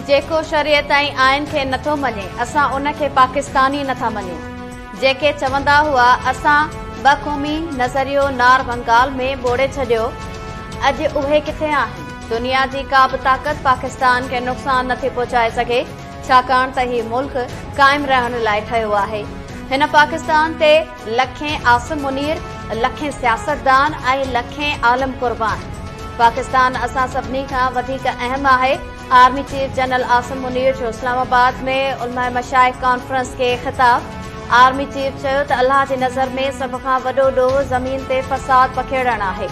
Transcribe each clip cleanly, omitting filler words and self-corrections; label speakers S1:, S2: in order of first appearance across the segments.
S1: जेको शरीयत ऐं आइन खे नथो मञे असां उन खे पाकिस्तानी नथा मञूं। जेके चवंदा हुआ असां बक़ौमी नज़रियो नार बंगाल में बोड़े छॾियो, अॼु उहे किथे आहिनि। दुनिया जी का बि ताक़त पाकिस्तान खे नुक़सान नथी पहुचाए सघे, छाकाणि त ही मुल्क क़ाइम रहण लाइ ठहियो आहे। हिन पाकिस्तान ते लखें आसिम मुनीर, लखें सियासतदान ऐं लखें आलम कुर्बान। पाकिस्तान असां सभिनी खां वधीक अहम आहे। Army chief general Asim Munir जो इस्लामाबाद में उलमा मशाइख कॉन्फ्रेंस खे ख़िताब। आर्मी चीफ चयो त अल्लाह जी नज़र में सभ खां वॾो ॾोह ज़मीन ते फ़साद पखेड़ण आहे।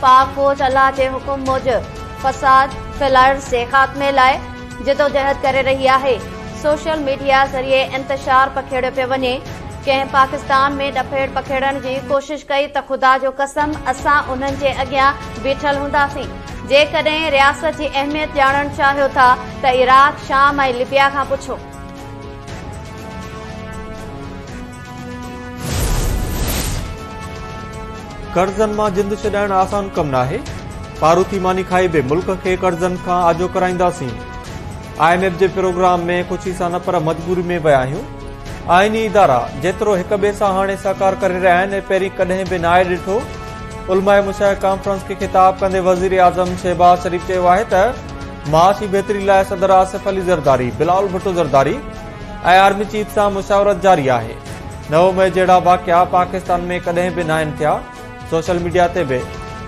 S1: पाक फ़ौज अल्लाह जे हुकुम मूजिब फ़साद फैलाइण जे ख़ात्मे लाइ जिदोजहद करे रही आहे। सोशल मीडिया ज़रिए इंतशार पखेड़ियो पियो वञे। कंहिं पाकिस्तान में डफेड़ पखेड़ण जी कोशिश कई त ख़ुदा जो कसम असां उन्हनि जे अॻियां बीठल हूंदासीं। जेकॾहिं रियासत जी अहमियत ॼाणण चाहियो था त इराक, शाम ऐं लिबिया खां पुछो।
S2: कर्ज़नि मां जिंद छॾाइण आसान कमु नाहे। पारूथी मानी खाई बि मुल्क खे कर्ज़नि खां आजो कराईंदासीं। IMF जे प्रोग्राम में ख़ुशी सां न पर मजबूरी में विया आहियूं। आइनी इदारा जेतिरो हिक ॿिए सां हाणे सहकार करे रहिया आहिनि, पहिरीं कॾहिं बि नाहे ॾिठो। उलमा मुशाइख कॉन्फ्रेंस खे ख़िताब कंदे वज़ीर आज़म शहबाज शरीफ़ चयो आहे त माशी बहितरी लाइ सदर आसिफ अली ज़रदारी, बिलावल भुट्टो ज़रदारी ऐं आर्मी चीफ सां मुशावरत जारी आहे। 9 मई जहिड़ा वाक़िया पाकिस्तान में कॾहिं बि नाहिनि थिया। सोशल मीडिया ते बि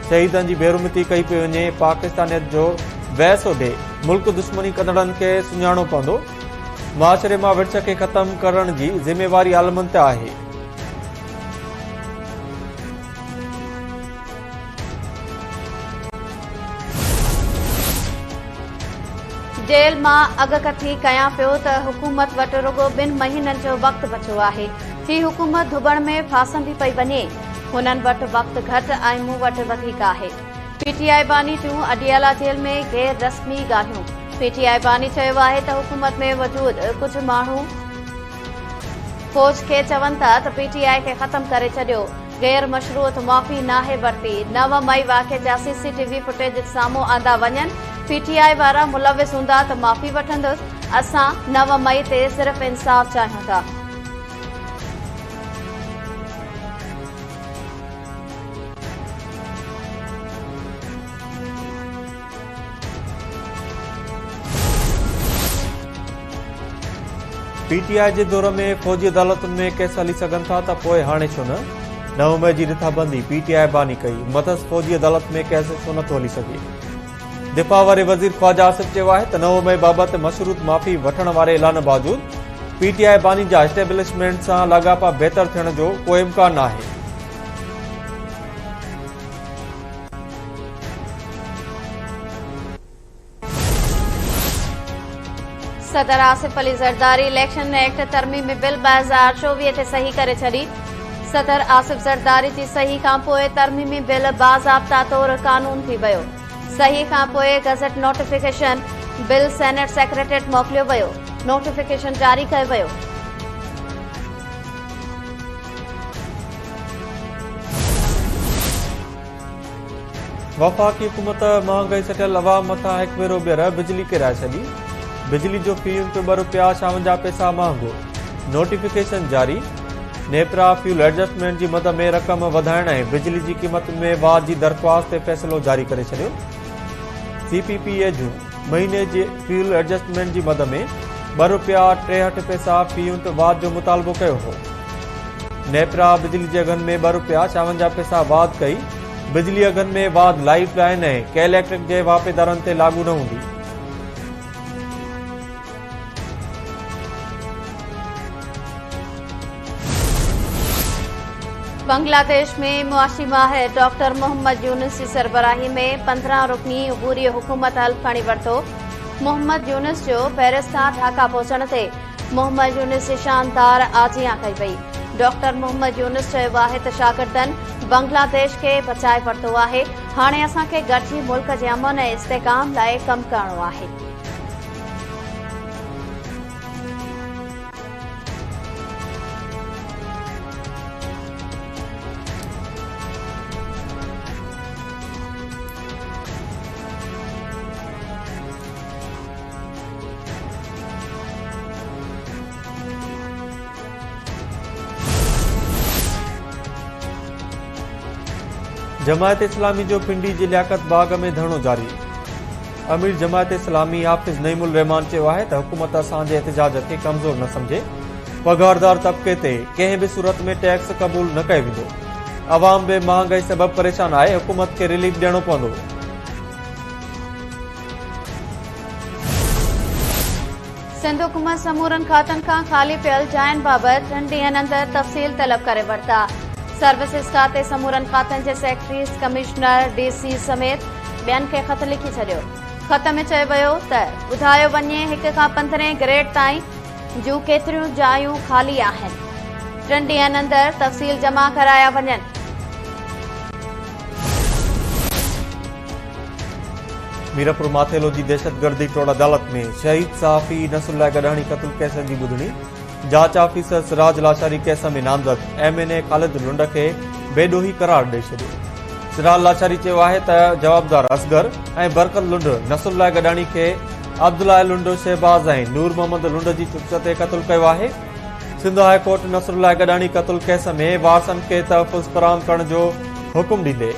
S2: शहीदनि जी बेरुमती कई पई वञे। पाकिस्तानियत जो वैस ओॾे मुल्क दुश्मनी कंदड़नि खे सुञाणो पवंदो। माशरे मां विरछ खे ख़तम करण जी ज़िम्मेवारी आलमनि ते आहे।
S1: जेल मां अगकथी कयां पियो त हुकूमत वटि रुगो 2 महीननि जो वक़्तु बचियो आहे। ही हुकूमत धुबण में फासंदी पई वञे। हुननि वटि वक़्तु घटि ऐं मूं वटि वधीक आहे। PTI बानी जूं अडियाला जेल में गैर रस्मी ॻाल्हियूं। PTI बानी चयो आहे त हुकूमत में मौजूद कुझु माण्हू फ़ौज खे चवनि था त PTI खे ख़तम करे छॾियो। गैर मशरूत माफ़ी नाहे वरिती। 9 मई वाक़िए जा CCTV फुटेज साम्हूं आंदा वञनि। PTI वारा मुलविस हूंदा त माफ़ी वठंदुसि। असां 9 मई ते सिर्फ़ इंसाफ़ चाहियूं था।
S2: PTI जे दौर में फ़ौजी अदालतुनि में केस हली सघनि था त पोइ हाणे छो न। 9 मई जी रिथाबंदी PTI बानी कई। मथस फ़ौजी अदालत में केस छो नथो हली सघे। दिफ़ा वारे वज़ीर ख्वाजा आसिफ चयो आहे त 9 मई बाबति मशरूत माफ़ी वठण वारे ऐलान बावजूद PTI बानी जा एस्टेब्लिशमेंट सां लाॻापा बहितर थियण जो को इम्कान नाहे।
S1: सदर आसिफ अली ज़रदारी इलेक्शन एक्ट तरमीमी बिल 2024 ते सही करे छॾी। सदर आसिफ ज़रदारी जी सही खां पोइ तरमीमी बिल बाज़ाब्ता तौर कानून थी वियो। सही खां पोइ gazette notification bell senate secretariat मोकिलियो वियो। नोटिफिकेशन जारी कयो वियो।
S2: वफ़ाक़ी हुकूमत महांगाई सटियल अवाम मथां हिकु भेरो ॿीहर बिजली किराए छॾी। बिजली जो फी यूनिट ₹2.56 पैसा महांगो। नोटिफिकेशन जारी। नेपरा फ्यूल एडजस्टमेंट जी मद में रक़म वधाइण ऐं बिजली जी क़ीमत में वाध जी दरख़्वास्त ते फ़ैसिलो जारी करे छॾियो। CPPA जूं महीने जे फ्यूल एडजस्टमेंट जी मद में ₹2.63 पैसा फी यूनिट वाध जो मुतालबो कयो हो। नेपरा बिजली जे अघनि में ₹2.56 पैसा वाध कई। बिजली अघनि में वाध लाइफ लाइन ऐं के इलेक्ट्रिक जे वापेदारनि ते लागू न हूंदी।
S1: बांग्लादेश में मुआशी माहिर डॉक्टर मोहम्मद यूनुस जी सरबराही में 15 रुकनी अबूरी हुकूमत हल्फ खणी वरितो। मोहम्मद यूनुस जो पेरिस खां ढाका पहुचण ते मोहम्मद यूनुस जी शानदार आजियां कई वई। डॉक्टर मोहम्मद यूनुस चयो आहे त शागिर्दनि बांग्लादेश खे बचाए वरितो आहे। हाणे असांखे गॾिजी मुल्क जे अमन ऐं इस्तेकाम लाइ कमु करणो आहे।
S2: जमायत इस्लामी जो पिंडी जे लियाकत बाग में धरणो जारी। अमीर जमायत इस्लामी हाफिज़ नईमुल रहमान चयो आहे त हुकूमत असांजे एहतजाज खे कमज़ोर न समझे। पघारदार तबके ते कंहिं बि सूरत में टैक्स क़बूल न कयो वेंदो। अवाम बे महांगाई सबब परेशान आहे, हुकूमत खे रिलीफ ॾियणो पवंदो।
S1: सिंध हुकूमत समूरनि खातनि खां ख़ाली पियल जाइन बाबति 2 ॾींहनि अंदरि तफ़सील तलब करे वरिता। सर्विसिस खाते समूरनि खातनि जे सेक्रेटरीज़, कमिश्नर, डीसी समेत ॿियनि खे ख़त लिखी छॾियो। ख़त में चयो वियो त ॿुधायो वञे 1 खां 15 ग्रेड ताईं जूं केतिरियूं जायूं ख़ाली आहिनि। 3 ॾींहनि अंदरि तफ़सील जमा कराया वञनि।
S2: मीरपुर माथेलो जी दहशतगर्दी टोड़ अदालत में शहीद सहाफ़ी नसरुल्लाह गडाणी क़त्ल केस जी ॿुधणी। जांच ऑफिसर सिराज लाशारी केस में नामज़द MNA ख़ालिद लुंड खे बेॾोही करार ॾेई छॾियो। सिराज लाशारी चयो आहे त जवाबदार असगर ऐं बरकत लुंड नसरुल्लाह गडाणी खे अब्दुल्लाह लुंड, शहबाज ऐं नूर मोहम्मद लुंड जी चुपच ते क़त्ल कयो आहे। सिंध हाई कोर्ट नसरुल्लाह गडाणी क़त्ल केस में वारसनि खे तहफ़ुज़ फ़राहम करण जो हुकुम ॾींदे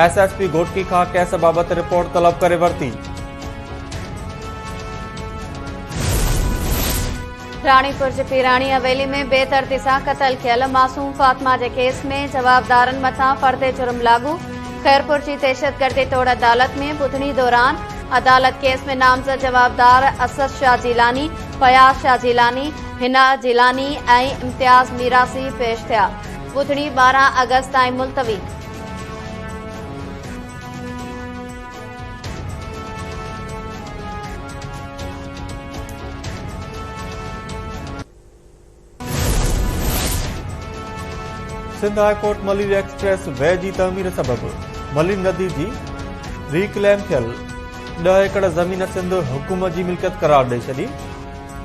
S2: SSP घोटकी खां केस बाबति रिपोर्ट तलब करे वरिती।
S1: राणीपुर जे पीराणी हवेली में बेतरती सां क़तल थियल मासूम फातिमा जे केस में जवाबदारनि मथां फर्दे जुर्म लागू। खैरपुर जी दहशतगर्दी तोड़ अदालत में ॿुधणी दौरान अदालत केस में नामज़द जवाबदार असद शाह जीलानी, फयाज़ शाह जीलानी, हिना जीलानी ऐं इम्तियाज़ मीरासी पेश थिया। ॿुधणी 12 अगस्त ताईं मुलतवी।
S2: Sindh high court Malir express way जी तमीर सबब मलिर नदी जी रिक्लेम थियल 10 एकड़ ज़मीन सिंध हुकूमत जी मिल्कियत करार ॾेई छॾी।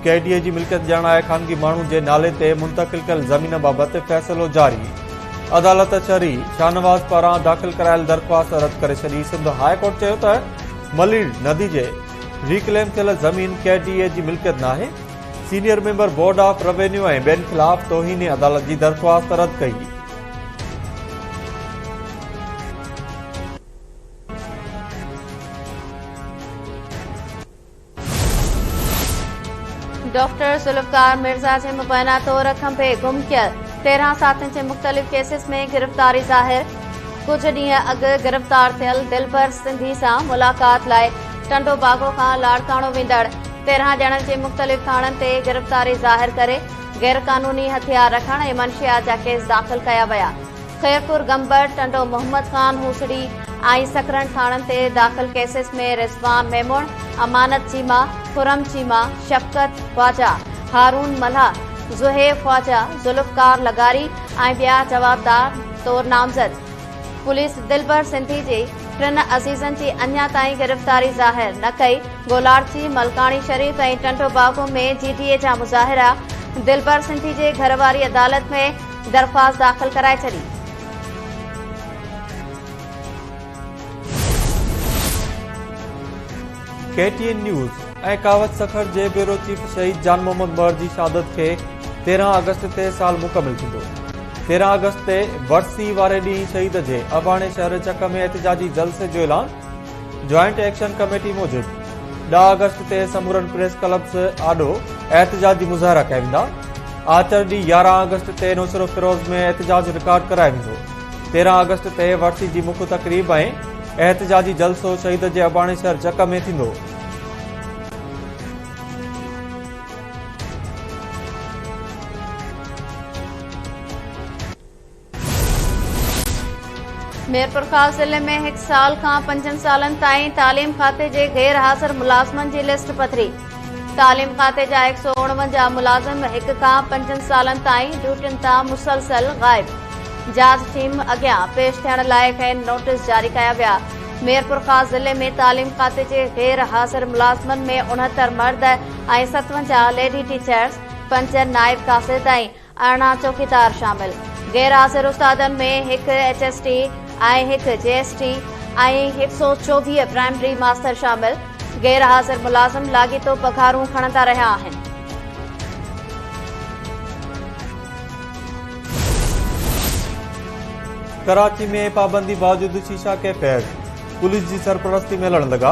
S2: KDA जी मिल्कियत ॼाण आहे ख़ानगी माण्हू जे नाले ते मुंतक़िल कयल ज़मीन बाबति फ़ैसिलो जारी। अदालत शहरी शाहनवाज़ पारां दाख़िल करायल दरख़्वास्त रद्द करे छॾी। सिंध हाई कोर्ट चयो त मलिर नदी जे रिक्लेम थियल ज़मीन KDA जी मिल्कियत नाहे। Senior member board of revenue ऐं ॿियनि ख़िलाफ़ तौहीन अदालत जी दरख़्वास्त रद्द कई।
S1: डॉक्टर जुल्फकार मिर्ज़ा जे मुबैना तौर खंभे गुम कियल 13 साथियुनि जे मुख़्तलिफ़ केसिस में गिरफ़्तारी ज़ाहिर। कुछ ॾींहं अॻु गिरफ़्तार थियल दिलबर सिंधी सां मुलाक़ात लाइ टंडो बागो खां लाड़काणो वेंदड़ 13 ॼणनि जे मुख़्तलिफ़ थाणनि ते गिरफ़्तारी ज़ाहिर करे गैर क़ानूनी हथियार रखण ऐं मंशियात जा केस दाख़िल कया विया। खैरपुर, गंबर, टंडो मोहम्मद खान हूसड़ी ऐं सकरन थाणनि ते दाख़िल केसिस में रिज़वान मेमोन, अमानत चीमा, खुरम चीमा, शफ़क़त ख्वाजा, हारून मल्हा, ज़ुहैब ख्वाजा, जुल्फकार लगारी ऐं ॿिया जवाबदार तौर नामज़द। पुलिस दिलबर सिंधी जे 3 अज़ीज़नि जी अञा ताईं गिरफ़्तारी ज़ाहिर न कई। गोलारची, मलकाणी शरीफ़ ऐं टंडो बागो में GDA जा मुज़ाहिरा। दिलबर सिंधी जे घरवारी अदालत में दरख़्वास्त दाख़िल कराए छॾी।
S2: KTN न्यूज़ ऐं कावत सखर जे ब्यूरो चीफ शहीद जान मोहम्मद मर जी शहादत खे 13 अगस्त ते साल मुकमिल थींदो। 13 अगस्त ते वरसी वारे ॾींहुं शहीद जे अबाणे शहर चक में एहतिजाजी जलसे जो ऐलान। ज्वाइंट एक्शन कमेटी मूजिब 10 अगस्त ते समूरन प्रेस क्लब्स आॾो एहतिजाजी मुज़ाहिरा कया वेंदा। आचर ॾींहुं 11 अगस्त ते नुसरो फिरोज़ में एहतिजाज रिकॉर्ड करायो वेंदो। 13 अगस्त ते वरसी जी मुख्य तक़रीब ऐं एहतिजाजी जलसो शहीद जे अबाणे शहर चक में थींदो।
S1: मीरपुर ख़ास ज़िले में 1 साल खां 5 सालनि ताईं तालीम खाते जे गैर हाज़िर मुलाज़िमनि जी लिस्ट पधरी। तालीम खाते जा 149 मुलाज़िम 1 खां 5 सालनि ताईं ड्यूटियुनि तां मुसलसल ग़ाइब। जांच टीम अॻियां पेश थियण लाइ खेनि नोटिस जारी कया विया। मीरपुर ख़ास ज़िले में तालीम खाते जे गैर हाज़िर मुलाज़िमनि में 69 मर्द ऐं 57 लेडी टीचर्स, 5 नाइब कासिद ऐं 18 चौकीदार शामिल। गैर हाज़िर उस्तादनि में 1 HST ऐं 1 JST ऐं 124 प्राइमरी मास्टर शामिल। गैर हाज़िर मुलाज़िम लाॻीतो पघारूं खणंदा रहिया आहिनि।
S2: कराची में पाबंदी बावजूद शीशा के फैज़ पुलिस की सरपरस्ती में लड़न लगा।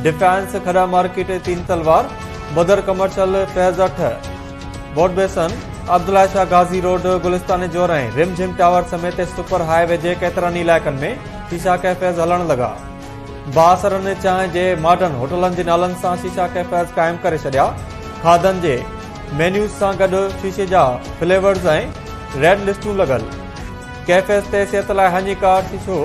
S2: डिफेंस खड़ा मार्केट 3 तलवार बदर कमर्शियल फैज़ 8 बोडबेसन अब्दुल्ला शाह गाजी रोड गुलिस्तान जोर रिमझिम टावर समेत सुपर हाईवे के केतरनि इलाइक़नि में शीशा कैफेज़ हलण लगा। बासरन चांहि जे मॉडर्न होटलन के नालन से शीशा कैफेज़ कायम करे छड़िया। खाधन के मेन्यूज़ से गड शीशे जा फ्लेवर्स रेड लिस्टू लगल। कैफेज़ ते सिहत लाइ हानिकारक शीशो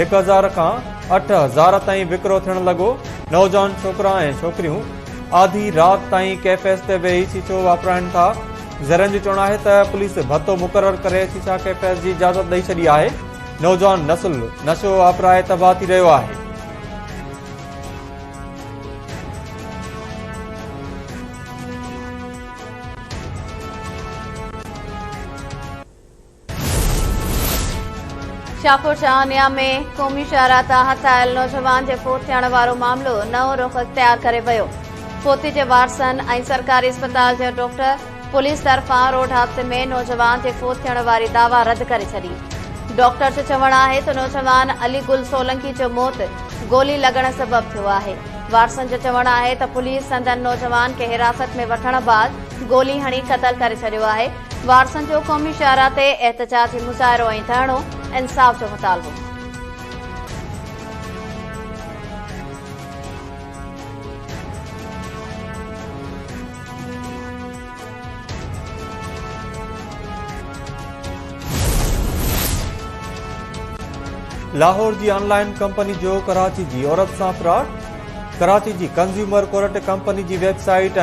S2: 1000 का 8000 ताईं विक्रो थियण लगो। नौजवान छोकरा छोकरियों आधी रात ताईं कैफेज़ ते वेही शीशो वापराइनि था। ज़रनि जो चवणु आहे त पुलिस भत्तो मुक़रर करे शीशा कैफेज़ की इजाज़त ॾेई छॾी आहे। नौजवान नस्ल नशो वापराए तबाह थी रहियो आहे।
S1: शाहपुर शाहनिया में क़ौमी शाहराह तां हथायल नौजवान के फोत थियण वारो मामलो नओं रुख इख्तियार करे वियो। फोती के वारसन ऐं सरकारी अस्पताल के डॉक्टर पुलिस तरफां रोड हादसे में नौजवान के फोत थियण वारी दावा रद्द करे छॾी। डॉक्टर जो चवणु आहे त नौजवान अली गुल सोलंकी जो मौत गोली लगण सबब थियो आहे। वारसन जो चवणु आहे त पुलिस संदन नौजवान के हिरासत में वठण बाद गोली हणी क़तल करे छॾियो आहे। वारसन जो क़ौमी शाहराह ते एहतजाजी मुज़ाहिरो ऐं धरणो इंसाफ़ जो मुतालबो।
S2: लाहौर की ऑनलाइन कंपनी जो कराची की औरत से फ्रॉड। कराची की कंज्यूमर कोर्ट कंपनी की वेबसाइट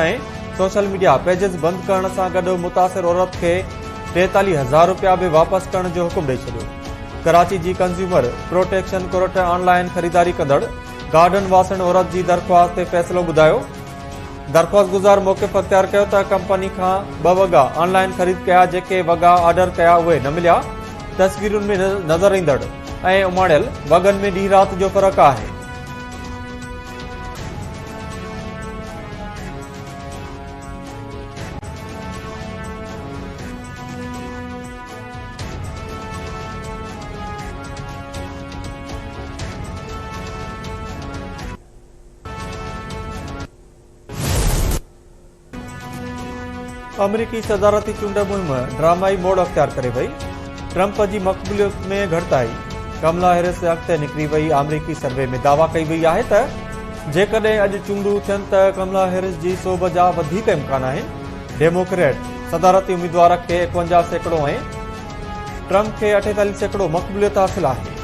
S2: सोशल मीडिया पेजेस बंद करण से गड मुतासिर औरत के 43,000 रुपया भी वापस करण जो हुक्म ॾेई छॾियो। कराची की कंज्यूमर प्रोटेक्शन कोर्ट ऑनलाइन खरीदारी कंदड़ गार्डन वासण औरत की दरख्वास्त ते फैसलो ॿुधायो। दरख्वास्त गुज़ार मौक़िफ़ अख्तियार कयो त कंपनी खां 2 वॻा ऑनलाइन ख़रीद कया जेके वॻा ऑर्डर कया उहे न मिलिया। तस्वीरुनि में नज़र ईंदड़ ऐं उमाड़ियल वॻनि में ॾींहुं राति जो फ़र्क़ु आहे। अमरीकी सदारती चूंड मुहिम ड्रामाई मोड़ अख्तियार करे वई। ट्रंप की मक़बूलियत में घटिताई। कमला हैरिस अॻिते निकिरी वई। अमरीकी सर्वे में दावा कई वई आहे त जेकॾहिं अॼु चूंडूं थियनि त कमला हैरिस जी सोभ जा वधीक इम्कान आहिनि। डेमोक्रेट सदारती उम्मीदवार खे 51% ऐं ट्रंप खे 48% मक़बूलियत हासिल आहे।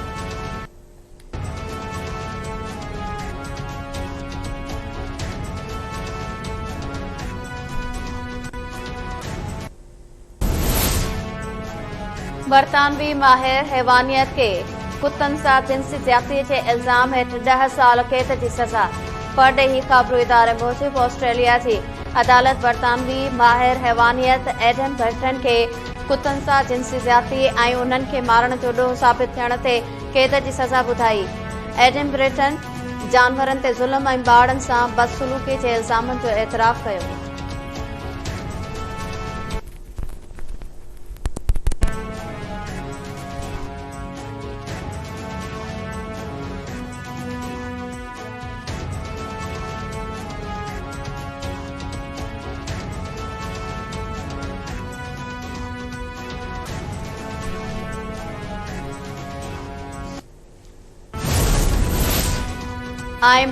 S1: बरतानवी माहिर हैवानियत के कुत्तन से जिनसी ज्यादती के इल्जाम हेठ 10 साल कैद की सजा। परडेही ख़बरू इदारे मूजिब ऑस्ट्रेलिया की अदालत बरतानवी माहिर हैवानियत एडम ब्रिटन के कुत्तन से जिनसी ज्यादती और उन्हनि के मारण जो ॾोह साबित थियण ते कैद की सजा ॿुधाई। एडम ब्रिटन जानवरनि ते ज़ुल्म ऐं ॿारनि सां बदसलूकी के इल्जामनि जो एतराफ़ कयो।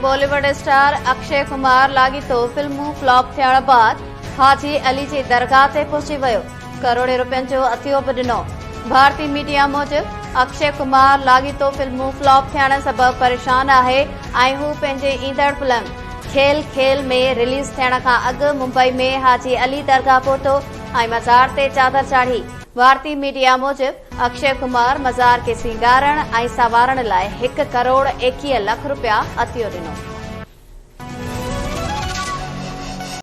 S1: बॉलीवुड स्टार अक्षय कुमार लाॻीतो फिल्मूं फ्लॉप थियण बाद हाजी अली जी दरगाह ते पहुची वियो। करोड़े रुपयनि जो अतियो बि ॾिनो। भारतीय मीडिया मूजिब अक्षय कुमार लाॻीतो फिल्मूं फ्लॉप थियण सबबि परेशान आहे ऐं हू पंहिंजे ईंदड़ फिल्म खेल खेल में रिलीज़ थियण खां अॻु मुंबई में हाजी अली दरगाह पहुतो ऐं मज़ार ते चादर चाढ़ी। भारतीय मीडिया मूजिब अक्षय कुमार मज़ार के सींगारण ऐं संवारण लाइ 1 करोड़ 21 लख रुपया अतियो ॾिनो।